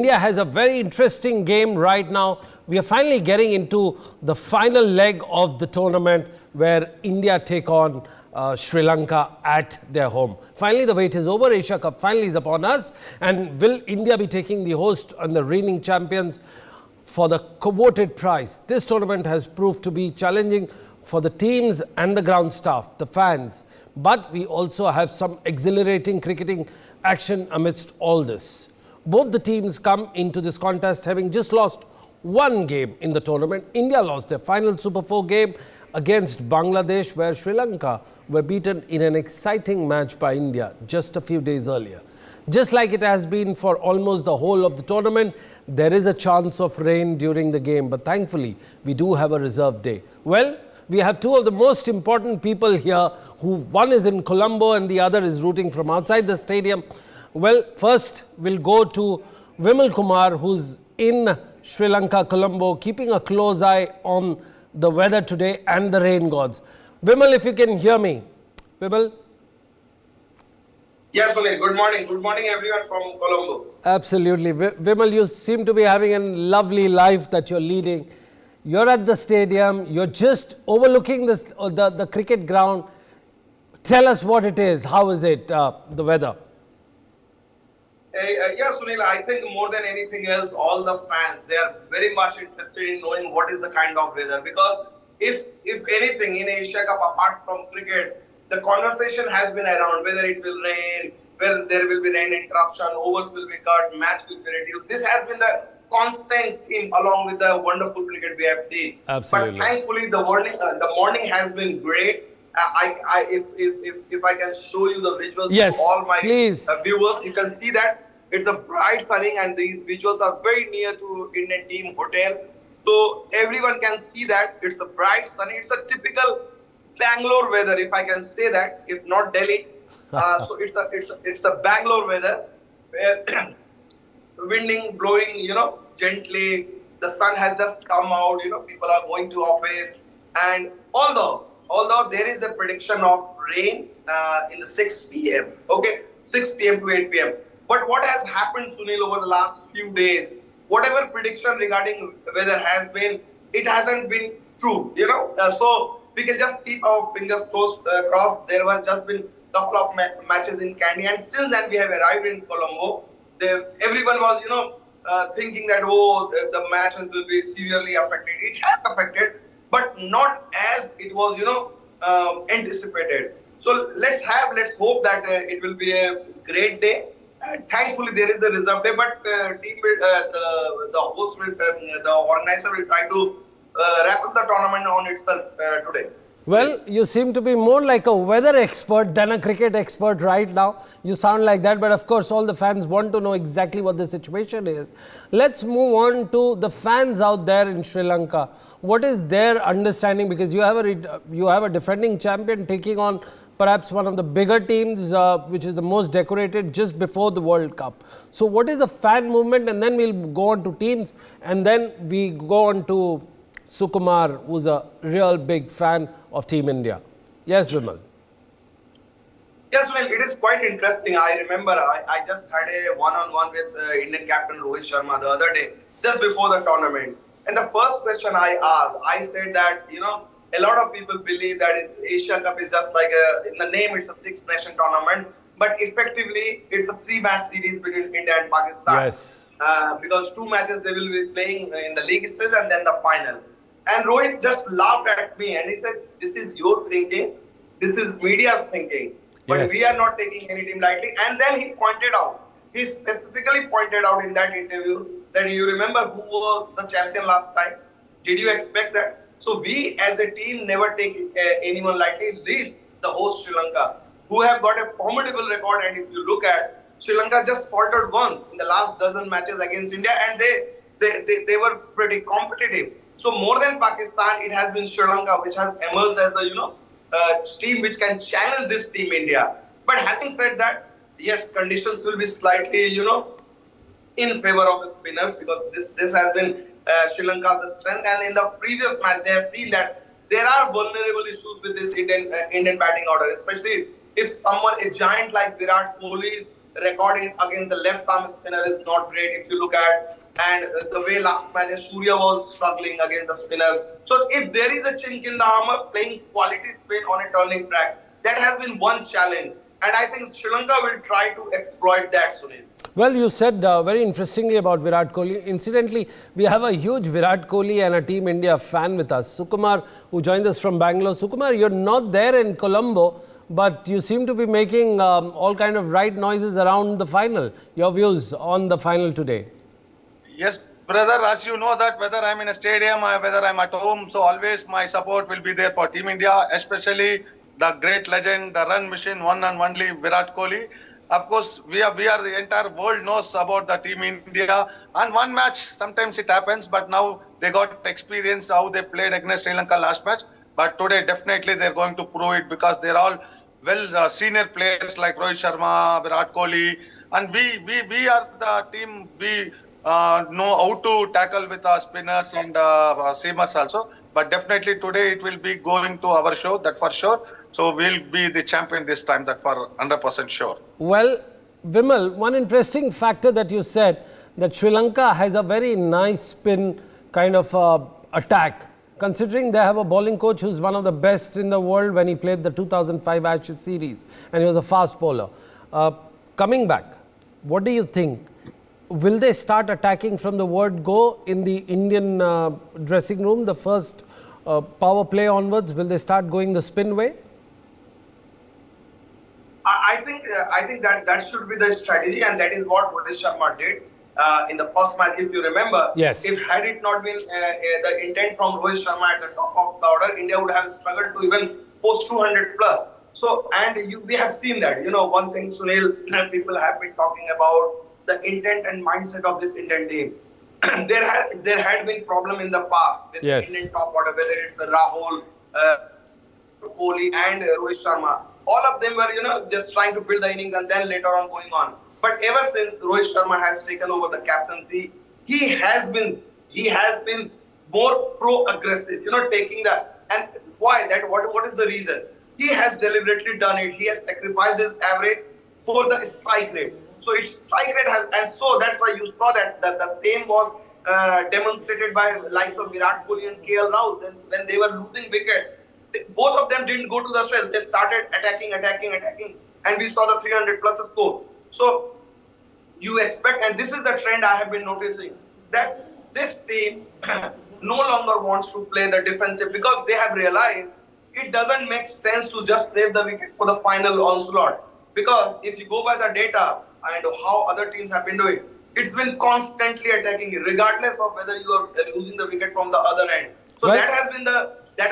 India has a very interesting game right now. We are finally getting into the final leg of the tournament where India take on Sri Lanka at their home. Finally, the wait is over. Asia Cup finally is upon us. And will India be taking the host and the reigning champions for the coveted prize? This tournament has proved to be challenging for the teams and the ground staff, the fans. But we also have some exhilarating cricketing action amidst all this. Both the teams come into this contest having just lost one game in the tournament. India lost their final Super 4 game against Bangladesh, where Sri Lanka were beaten in an exciting match by India just a few days earlier. Just like it has been for almost the whole of the tournament, there is a chance of rain during the game, but thankfully we do have a reserve day. Well, we have two of the most important people here, who one is in Colombo and the other is rooting from outside the stadium. Well, first we'll go to Vimal Kumar, who's in Sri Lanka, Colombo, keeping a close eye on the weather today and the rain gods. Vimal, if you can hear me. Vimal? Yes, Sunil. Good morning. Good morning, everyone from Colombo. Absolutely. Vimal, you seem to be having a lovely life that you're leading. You're at the stadium. You're just overlooking the cricket ground. Tell us what it is. How is it, the weather? Yeah, Sunil, I think more than anything else, all the fans, they are very much interested in knowing what is the kind of weather. Because if anything in Asia Cup, apart from cricket, the conversation has been around whether it will rain, whether there will be rain interruption, overs will be cut, match will be reduced. This has been the constant theme along with the wonderful cricket we have seen. Absolutely. But thankfully, the morning has been great. If I can show you the visuals yes, to all my please. Viewers, you can see that it's a bright sunny and these visuals are very near to Indian team hotel. So everyone can see that it's a bright sunny. It's a typical Bangalore weather, if I can say that, if not Delhi. So it's a Bangalore weather where winding, blowing, gently. The sun has just come out, people are going to office. And although there is a prediction of rain in the 6 p.m., okay, 6 p.m. to 8 p.m. But what has happened, Sunil, over the last few days, whatever prediction regarding weather has been, it hasn't been true, so we can just keep our fingers crossed. There was just been a couple of matches in Kandy, and since then we have arrived in Colombo. Everyone was, thinking that, the matches will be severely affected. It has affected, but not as it was, anticipated. So let's hope that it will be a great day. Thankfully, there is a reserve day, but the host will, the organizer will try to wrap up the tournament on itself today. Well, you seem to be more like a weather expert than a cricket expert right now. You sound like that, but of course, all the fans want to know exactly what the situation is. Let's move on to the fans out there in Sri Lanka. What is their understanding? Because you have a defending champion taking on perhaps one of the bigger teams, which is the most decorated just before the World Cup. So what is the fan movement? And then we'll go on to teams, and then we go on to Sukumar, who's a real big fan of Team India. Yes, Vimal. Yes, well, it is quite interesting. I remember I just had a one-on-one with Indian captain Rohit Sharma the other day, just before the tournament. And the first question I asked, I said that, a lot of people believe that Asia Cup is just like in the name, it's a six-nation tournament, but effectively, it's a 3-match series between India and Pakistan. Yes. Because 2 matches they will be playing in the league stage and then the final. And Rohit just laughed at me and he said, "This is your thinking, this is media's thinking, but yes, we are not taking any team lightly." And then he specifically pointed out in that interview that you remember who was the champion last time. Did you expect that? So we as a team never take anyone lightly, at least the host Sri Lanka, who have got a formidable record. And if you look at Sri Lanka, just faltered once in the last dozen matches against India, and they were pretty competitive. So more than Pakistan, it has been Sri Lanka which has emerged as a team which can challenge this team India. But having said that, yes, conditions will be slightly in favor of the spinners, because this has been Sri Lanka's strength. And in the previous match, they have seen that there are vulnerable issues with this Indian batting order, especially if someone, a giant like Virat Kohli, is record against the left arm spinner is not great if you look at. And the way last match Surya was struggling against the spinner. So if there is a chink in the armor, playing quality spin on a turning track, that has been one challenge. And I think Sri Lanka will try to exploit that, Sunil. Well, you said very interestingly about Virat Kohli. Incidentally, we have a huge Virat Kohli and a Team India fan with us. Sukumar, who joins us from Bangalore. Sukumar, you're not there in Colombo, but you seem to be making all kind of right noises around the final. Your views on the final today? Yes, brother, as you know that whether I'm in a stadium or whether I'm at home, so always my support will be there for Team India, especially the great legend, the run machine, one and only Virat Kohli. Of course, we are the entire world knows about the Team India. And one match, sometimes it happens, but now they got experienced how they played against Sri Lanka last match. But today, definitely they're going to prove it because they're all senior players like Rohit Sharma, Virat Kohli, and we are the team. We know how to tackle with our spinners and seamers also. But definitely today it will be going to our show, that for sure. So we'll be the champion this time, that for 100% sure. Well, Vimal, one interesting factor that you said, that Sri Lanka has a very nice spin kind of attack, considering they have a bowling coach who's one of the best in the world when he played the 2005 Ashes series, and he was a fast bowler. Coming back, what do you think? Will they start attacking from the word go in the Indian dressing room, the first power play onwards? Will they start going the spin way? I think that should be the strategy, and that is what Rohit Sharma did in the first match. If you remember, yes. If had it not been the intent from Rohit Sharma at the top of the order, India would have struggled to even post 200 plus. So, and we have seen that. You know, one thing, Sunil, people have been talking about the intent and mindset of this Indian team. there had been problem in the past with yes. the Indian top order, whether it's Rahul, Kohli, and Rohit Sharma. All of them were, just trying to build the innings and then later on going on. But ever since Rohit Sharma has taken over the captaincy, he has been more pro-aggressive, taking the, and why that? What is the reason? He has deliberately done it. He has sacrificed his average for the strike rate. So its strike rate has, and so that's why you saw that the same was demonstrated by likes of Virat Kohli and KL Rahul. When they were losing wicket, both of them didn't go to the stress. They started attacking, and we saw the 300 plus score. So you expect, and this is the trend I have been noticing, that this team no longer wants to play the defensive because they have realized it doesn't make sense to just save the wicket for the final onslaught. Because if you go by the data and how other teams have been doing, it's been constantly attacking you, regardless of whether you are losing the wicket from the other end. So well, that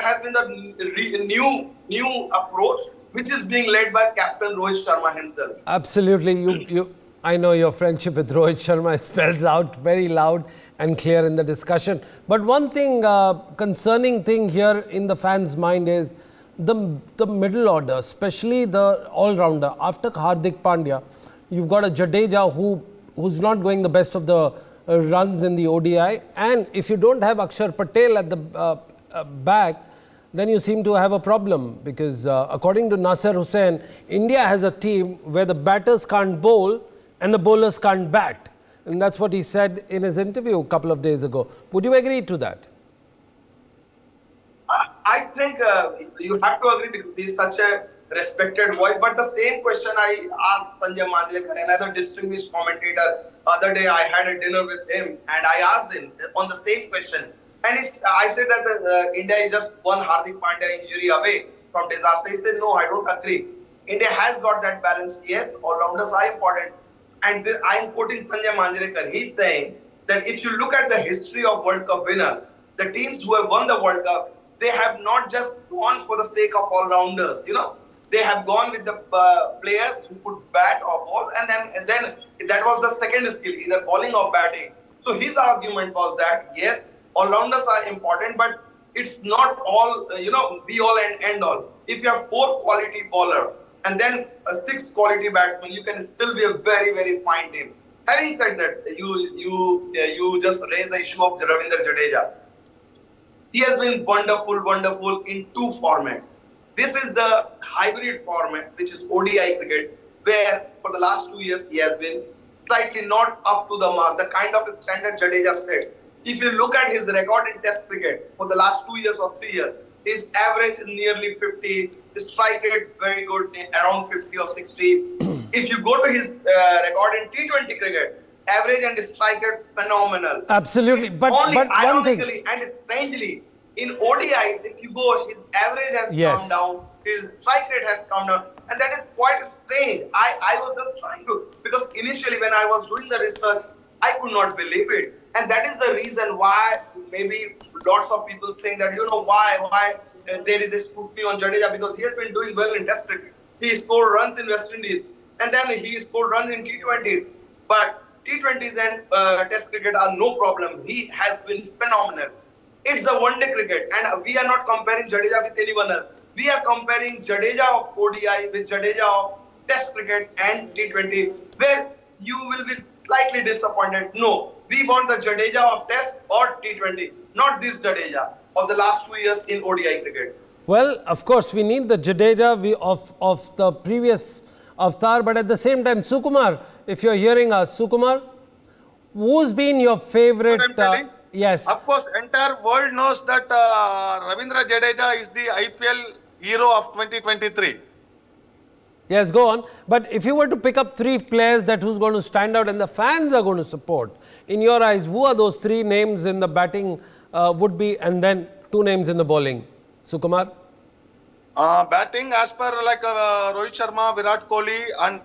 has been the new approach, which is being led by Captain Rohit Sharma himself. Absolutely. I know your friendship with Rohit Sharma spells out very loud and clear in the discussion. But one thing, concerning thing here in the fans' mind is the middle order, especially the all-rounder. After Hardik Pandya, you've got a Jadeja who's not going the best of the runs in the ODI. And if you don't have Akshar Patel at the back, then you seem to have a problem because according to Nasser Hussain, India has a team where the batters can't bowl and the bowlers can't bat. And that's what he said in his interview a couple of days ago. Would you agree to that? I think you have to agree because he's such a respected voice. But the same question I asked Sanjay Manjrekar, another distinguished commentator. Other day I had a dinner with him and I asked him on the same question. And I said that India is just one Hardik Pandya injury away from disaster. He said, no, I don't agree. India has got that balance. Yes, all-rounders are important. And I am quoting Sanjay Manjrekar. He's saying that if you look at the history of World Cup winners, the teams who have won the World Cup, they have not just gone for the sake of all-rounders, They have gone with the players who could bat or ball, and then that was the second skill, either bowling or batting. So his argument was that, yes, all-rounders are important, but it's not all, be all and end all. If you have 4 quality bowler and then 6 quality batsmen, you can still be a very, very fine team. Having said that, you just raised the issue of Ravindra Jadeja. He has been wonderful in 2 formats. This is the hybrid format, which is ODI cricket, where for the last 2 years he has been slightly not up to the mark, the kind of standard Jadeja sets. If you look at his record in Test cricket for the last 2 years or 3 years, his average is nearly 50. His strike rate very good, around 50 or 60. If you go to his record in T20 cricket, average and strike rate phenomenal. Absolutely, It's but only one thing. ironically and strangely, in ODIs, if you go, his average has Yes. come down, his strike rate has come down, and that is quite strange. I was just trying to, because initially when I was doing the research, I could not believe it. And that is the reason why maybe lots of people think that, why there is a scrutiny on Jadeja, because he has been doing well in Test cricket. He scored runs in West Indies, and then he scored runs in T20s. But T20s and Test cricket are no problem. He has been phenomenal. It's a one-day cricket, and we are not comparing Jadeja with anyone else. We are comparing Jadeja of ODI with Jadeja of Test cricket and T20, where you will be slightly disappointed. No, we want the Jadeja of Test or T20, not this Jadeja of the last 2 years in ODI cricket. Well, of course, we need the Jadeja of the previous avatar, but at the same time, Sukumar, if you're hearing us, Sukumar, who's been your favorite? I'm telling. Yes. Of course, entire world knows that Ravindra Jadeja is the IPL hero of 2023. Yes, go on. But if you were to pick up three players that who's going to stand out and the fans are going to support, in your eyes, who are those three names in the batting would be, and then two names in the bowling? Sukumar? Batting as per like Rohit Sharma, Virat Kohli and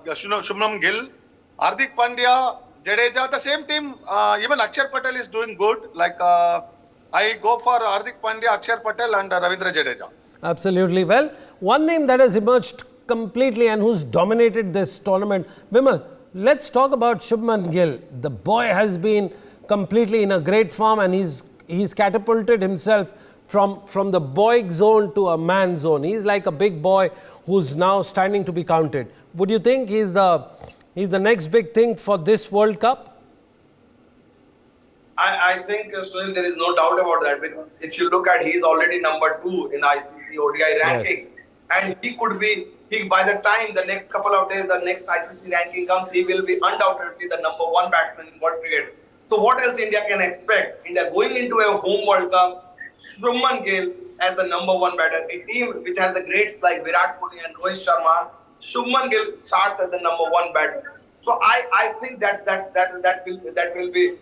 Shubman Gill, Hardik Pandya, Jadeja, the same team, even Akshar Patel is doing good. Like I go for Hardik Pandya, Akshar Patel and Ravindra Jadeja. Absolutely. Well, one name that has emerged completely and who's dominated this tournament, Vimal, let's talk about Shubman Gill. The boy has been completely in a great form, and he's catapulted himself from the boy zone to a man zone. He's like a big boy who's now standing to be counted. Would you think he's the next big thing for this World Cup? I think, Sunil, there is no doubt about that, because if you look at, he's already number 2 in ICC ODI ranking. Yes. And he could be, by the time the next couple of days, the next ICC ranking comes, he will be undoubtedly the number 1 batsman in world cricket. So what else India can expect? India going into a home World Cup, Shubman Gill as the number 1 batter, a team which has the greats like Virat Kohli and Rohit Sharma, Shubman Gill starts as the number 1 batter. So I think that will be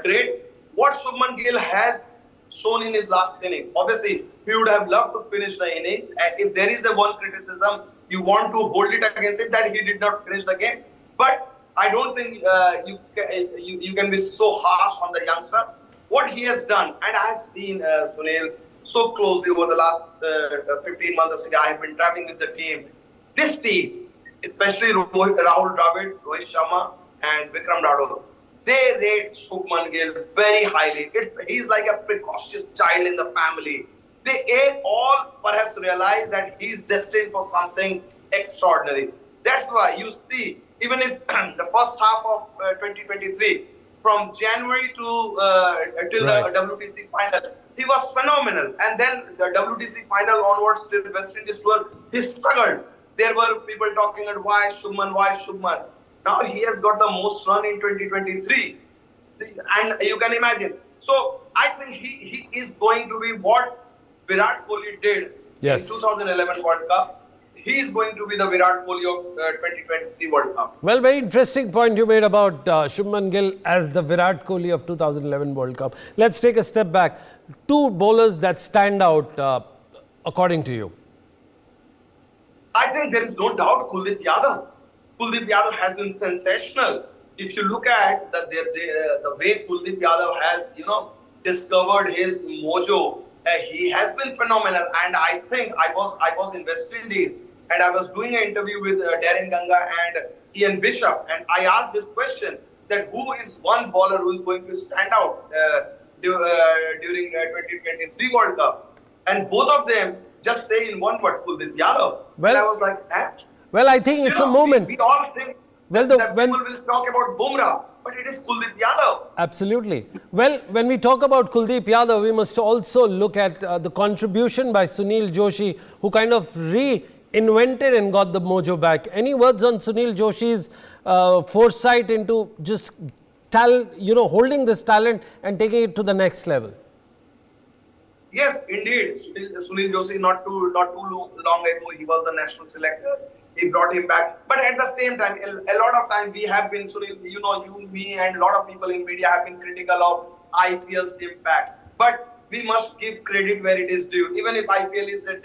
great. What Shubman Gill has shown in his last innings, obviously he would have loved to finish the innings. And if there is a one criticism, you want to hold it against him that he did not finish the game. But I don't think you can be so harsh on the youngster. What he has done, and I have seen Sunil so closely over the last 15 months. I have been traveling with the team. This team, especially Rahul Dravid, Rohit Sharma, and Vikram Radho, they rate Shubman Gill very highly. He's like a precocious child in the family. They all perhaps realize that he's destined for something extraordinary. That's why you see, even if the first half of 2023, from January to till the WTC final, he was phenomenal. And then the WTC final onwards till West Indies tour, he struggled. There were people talking about why Shubman. Now he has got the most run in 2023. And you can imagine. So I think he is going to be what Virat Kohli did in 2011 World Cup. He is going to be the Virat Kohli of 2023 World Cup. Well, very interesting point you made about Shubman Gill as the Virat Kohli of 2011 World Cup. Let's take a step back. Two bowlers that stand out according to you. I think there is no doubt Kuldeep Yadav. Kuldeep Yadav has been sensational. If you look at the way Kuldeep Yadav has, discovered his mojo, he has been phenomenal. And I think I was in West Indies and I was doing an interview with Darren Ganga and Ian Bishop, and I asked this question: that who is one bowler who is going to stand out during 2023 World Cup? And both of them just say in one word, Kuldeep Yadav. Well, and I was like, well, I think it's a moment. We all think that people will talk about Bumrah, but it is Kuldeep Yadav. Absolutely. Well, when we talk about Kuldeep Yadav, we must also look at the contribution by Sunil Joshi, who kind of invented and got the mojo back. Any words on Sunil Joshi's foresight into just holding this talent and taking it to the next level? Yes, indeed. Sunil Joshi, not too long ago, he was the national selector. He brought him back. But at the same time, a lot of time we have been, Sunil, you, me, and a lot of people in media have been critical of IPL's impact. But we must give credit where it is due. Even if IPL is the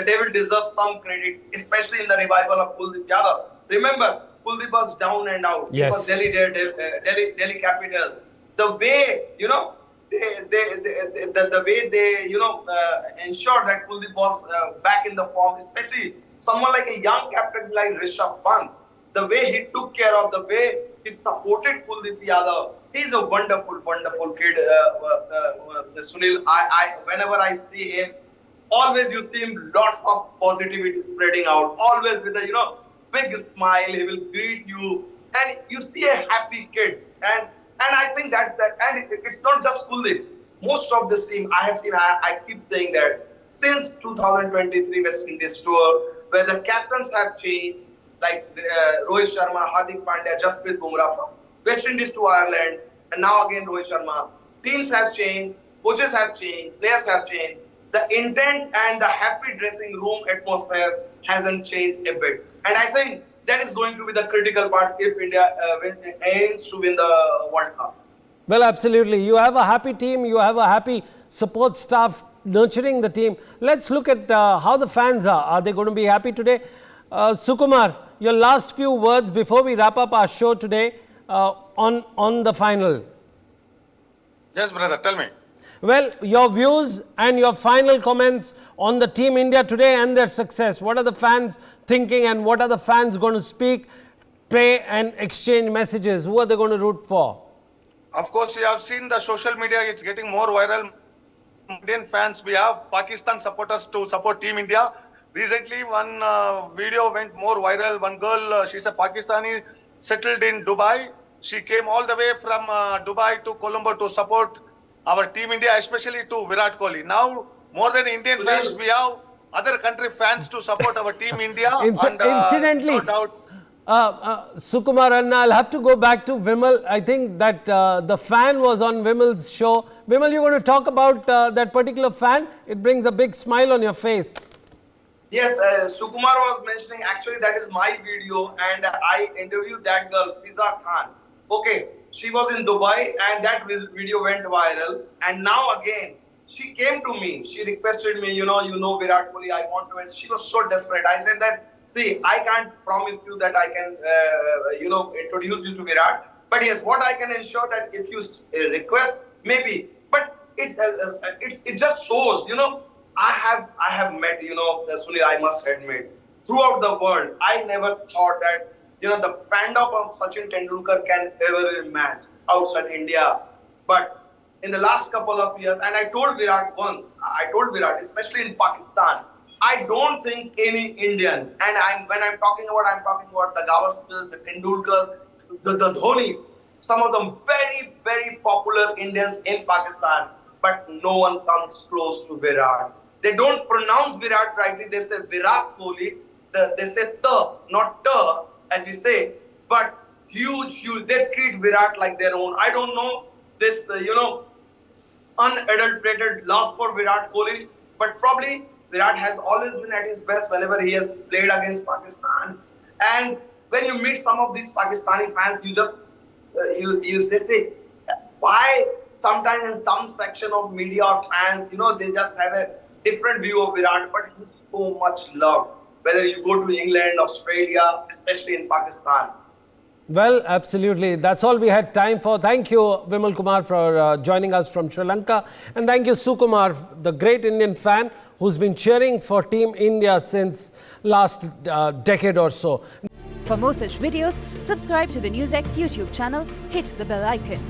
devil deserves some credit, especially in the revival of Kuldeep Yadav. Remember, Kuldeep was down and out. Yes. It was Delhi Capitals. The way, the way they ensured that Kuldeep was back in the form, especially someone like a young captain like Rishabh Pant, the way he took care of, the way he supported Kuldeep Yadav, he's a wonderful kid. Sunil, whenever I see him, always you see him lots of positivity spreading out. Always with a big smile, he will greet you, and you see a happy kid. And I think that's that. And it's not just Kuldeep. Most of this team, I have seen, I keep saying that, since 2023 West Indies tour, where the captains have changed, like Rohit Sharma, Hardik Pandya, Jasprit Bumrah from West Indies to Ireland, and now again Rohit Sharma. Teams has changed, coaches have changed, players have changed. The intent and the happy dressing room atmosphere hasn't changed a bit. And I think that is going to be the critical part if India aims to win the World Cup. Well, absolutely. You have a happy team, you have a happy support staff nurturing the team. Let's look at how the fans are. Are they going to be happy today? Sukumar, your last few words before we wrap up our show today on the final. Yes, brother, tell me. Well, your views and your final comments on the Team India today and their success. What are the fans thinking, and what are the fans going to speak, pray and exchange messages? Who are they going to root for? Of course, you have seen the social media, it's getting more viral. Indian fans, we have Pakistan supporters to support Team India. Recently, one video went more viral. One girl, she's a Pakistani, settled in Dubai. She came all the way from Dubai to Colombo to support our Team India, especially to Virat Kohli. Now, more than Indian fans, we have other country fans to support our Team India. Incidentally, no doubt. Sukumar, and I'll have to go back to Vimal. I think that the fan was on Vimal's show. Vimal, you want to talk about that particular fan? It brings a big smile on your face. Yes, Sukumar was mentioning, actually that is my video, and I interviewed that girl, Fiza Khan. Okay, she was in Dubai and that video went viral, and now again, she came to me, she requested me, Virat Kohli, I want to, and she was so desperate. I said that, see, I can't promise you that I can, introduce you to Virat, but yes, what I can ensure that if you request, maybe, but it just shows, I have met, Sunil, I must admit, throughout the world, I never thought that, the fandom of Sachin Tendulkar can ever match outside India. But in the last couple of years, and I told Virat once, especially in Pakistan, I don't think any Indian, and when I'm talking about the Gavaskars, the Tendulkars, the Dhonis, some of them very, very popular Indians in Pakistan, but no one comes close to Virat. They don't pronounce Virat rightly, they say Virat Kohli, they say ta, not ta, as we say, but huge, they treat Virat like their own. I don't know this, unadulterated love for Virat Kohli, but probably Virat has always been at his best whenever he has played against Pakistan. And when you meet some of these Pakistani fans, you just, you say, why sometimes in some section of media or fans, they just have a different view of Virat, but he's so much loved. Whether you go to England, Australia, especially in Pakistan. Well, absolutely. That's all we had time for. Thank you, Vimal Kumar, for joining us from Sri Lanka. And thank you, Sukumar, the great Indian fan who's been cheering for Team India since last decade or so. For more such videos, subscribe to the NewsX YouTube channel, hit the bell icon.